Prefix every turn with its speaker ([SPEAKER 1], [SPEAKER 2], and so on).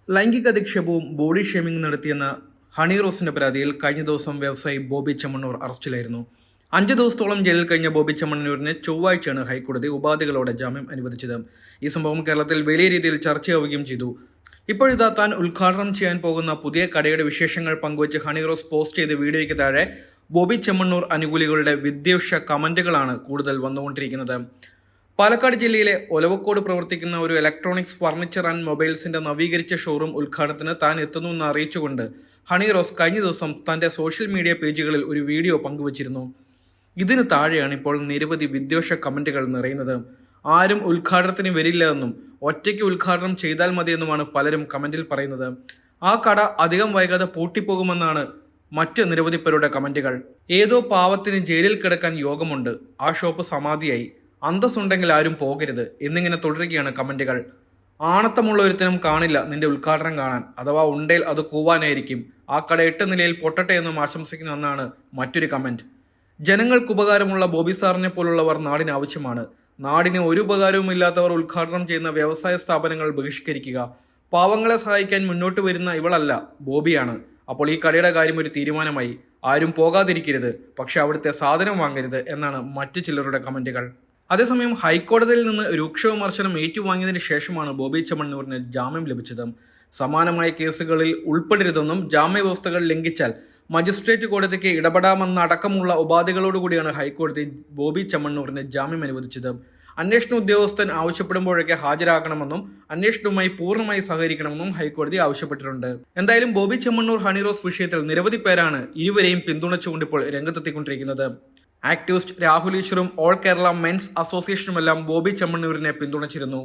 [SPEAKER 1] ലൈംഗിക അധിക്ഷേപവും body shaming നടത്തിയെന്ന honey റോസിന്റെ പരാതിയിൽ കഴിഞ്ഞ ദിവസം വ്യവസായി ബോബി ചെമ്മണ്ണൂർ അറസ്റ്റിലായിരുന്നു. 5 ദിവസത്തോളം ജയിലിൽ കഴിഞ്ഞ ബോബി ചെമ്മണ്ണൂരിന് ചൊവ്വാഴ്ചയാണ് ഹൈക്കോടതി ഉപാധികളോടെ ജാമ്യം അനുവദിച്ചത്. ഈ സംഭവം കേരളത്തിൽ വലിയ രീതിയിൽ ചർച്ചയാവുകയും ചെയ്തു. ഇപ്പോഴിതാ താൻ ഉദ്ഘാടനം ചെയ്യാൻ പോകുന്ന പുതിയ കടയുടെ വിശേഷങ്ങൾ പങ്കുവച്ച് ഹണി റോസ് പോസ്റ്റ് ചെയ്ത വീഡിയോയ്ക്ക് താഴെ ബോബി ചെമ്മണ്ണൂർ അനുകൂലികളുടെ വിദ്വേഷ കമന്റുകളാണ് കൂടുതൽ വന്നുകൊണ്ടിരിക്കുന്നത്. പാലക്കാട് ജില്ലയിലെ ഒലവക്കോട് പ്രവർത്തിക്കുന്ന ഒരു ഇലക്ട്രോണിക്സ് ഫർണിച്ചർ ആൻഡ് മൊബൈൽസിന്റെ നവീകരിച്ച ഷോറൂം ഉദ്ഘാടനത്തിന് താൻ എത്തുന്നുവെന്ന് അറിയിച്ചുകൊണ്ട് ഹണി റോസ് കഴിഞ്ഞ ദിവസം തന്റെ സോഷ്യൽ മീഡിയ പേജുകളിൽ ഒരു വീഡിയോ പങ്കുവച്ചിരുന്നു. ഇതിന് താഴെയാണ് ഇപ്പോൾ നിരവധി വിദ്വേഷ കമന്റുകൾ നിറയുന്നത്. ആരും ഉദ്ഘാടനത്തിന് വരില്ല എന്നും ഒറ്റയ്ക്ക് ഉദ്ഘാടനം ചെയ്താൽ മതിയെന്നുമാണ് പലരും കമന്റിൽ പറയുന്നത്. ആ കട അധികം വൈകാതെ പൂട്ടിപ്പോകുമെന്നാണ് മറ്റ് നിരവധി പേരുടെ കമന്റുകൾ. ഏതോ പാവത്തിന് ജയിലിൽ കിടക്കാൻ യോഗമുണ്ട്, ആ ഷോപ്പ് സമാധിയായി, അന്തസ്സുണ്ടെങ്കിൽ ആരും പോകരുത് എന്നിങ്ങനെ തുടരുകയാണ് കമന്റുകൾ. ആണത്തമുള്ള ഒരുത്തനും കാണില്ല നിന്റെ ഉദ്ഘാടനം കാണാൻ, അഥവാ ഉണ്ടേൽ അത് കൂവാനായിരിക്കും. ആ കട 8 നിലയിൽ പൊട്ടട്ടെ എന്നും ആശംസിക്കുന്നു എന്നാണ് മറ്റൊരു കമന്റ്. ജനങ്ങൾക്ക് ഉപകാരമുള്ള ബോബി സാറിനെ പോലുള്ളവർ നാടിന് ആവശ്യമാണ്. നാടിന് ഒരു ഉപകാരവും ഇല്ലാത്തവർ ഉദ്ഘാടനം ചെയ്യുന്ന വ്യവസായ സ്ഥാപനങ്ങൾ ബഹിഷ്കരിക്കുക. പാവങ്ങളെ സഹായിക്കാൻ മുന്നോട്ട് വരുന്ന ഇവളല്ല, ബോബിയാണ്. അപ്പോൾ ഈ കടയുടെ കാര്യം ഒരു തീരുമാനമായി. ആരും പോകാതിരിക്കരുത്, പക്ഷെ അവിടുത്തെ സാധനം വാങ്ങരുത് എന്നാണ് മറ്റു ചിലരുടെ കമന്റുകൾ. അതേസമയം ഹൈക്കോടതിയിൽ നിന്ന് രൂക്ഷ വിമർശനം ഏറ്റുവാങ്ങിയതിനു ശേഷമാണ് ബോബി ചെമ്മണ്ണൂരിന് ജാമ്യം ലഭിച്ചത്. സമാനമായ കേസുകളിൽ ഉൾപ്പെടരുതെന്നും ജാമ്യവ്യവസ്ഥകൾ ലംഘിച്ചാൽ മജിസ്ട്രേറ്റ് കോടതിക്ക് ഇടപെടാമെന്നടക്കമുള്ള ഉപാധികളോടുകൂടിയാണ് ഹൈക്കോടതി ബോബി ചെമ്മണ്ണൂരിന് ജാമ്യം അനുവദിച്ചത്. അന്വേഷണ ഉദ്യോഗസ്ഥൻ ആവശ്യപ്പെടുമ്പോഴൊക്കെ ഹാജരാകണമെന്നും അന്വേഷണവുമായി പൂർണ്ണമായി സഹകരിക്കണമെന്നും ഹൈക്കോടതി ആവശ്യപ്പെട്ടിട്ടുണ്ട്. എന്തായാലും ബോബി ചെമ്മണ്ണൂർ ഹണി റോസ് വിഷയത്തിൽ നിരവധി പേരാണ് ഇരുവരെയും പിന്തുണച്ചുകൊണ്ട് ഇപ്പോൾ രംഗത്തെത്തിക്കൊണ്ടിരിക്കുന്നത്. ആക്ടിവിസ്റ്റ് രാഹുൽ ഈശ്വറും ഓൾ കേരള മെൻസ് അസോസിയേഷനുമെല്ലാം ബോബി ചെമ്മണ്ണൂരിനെ പിന്തുണച്ചിരുന്നു.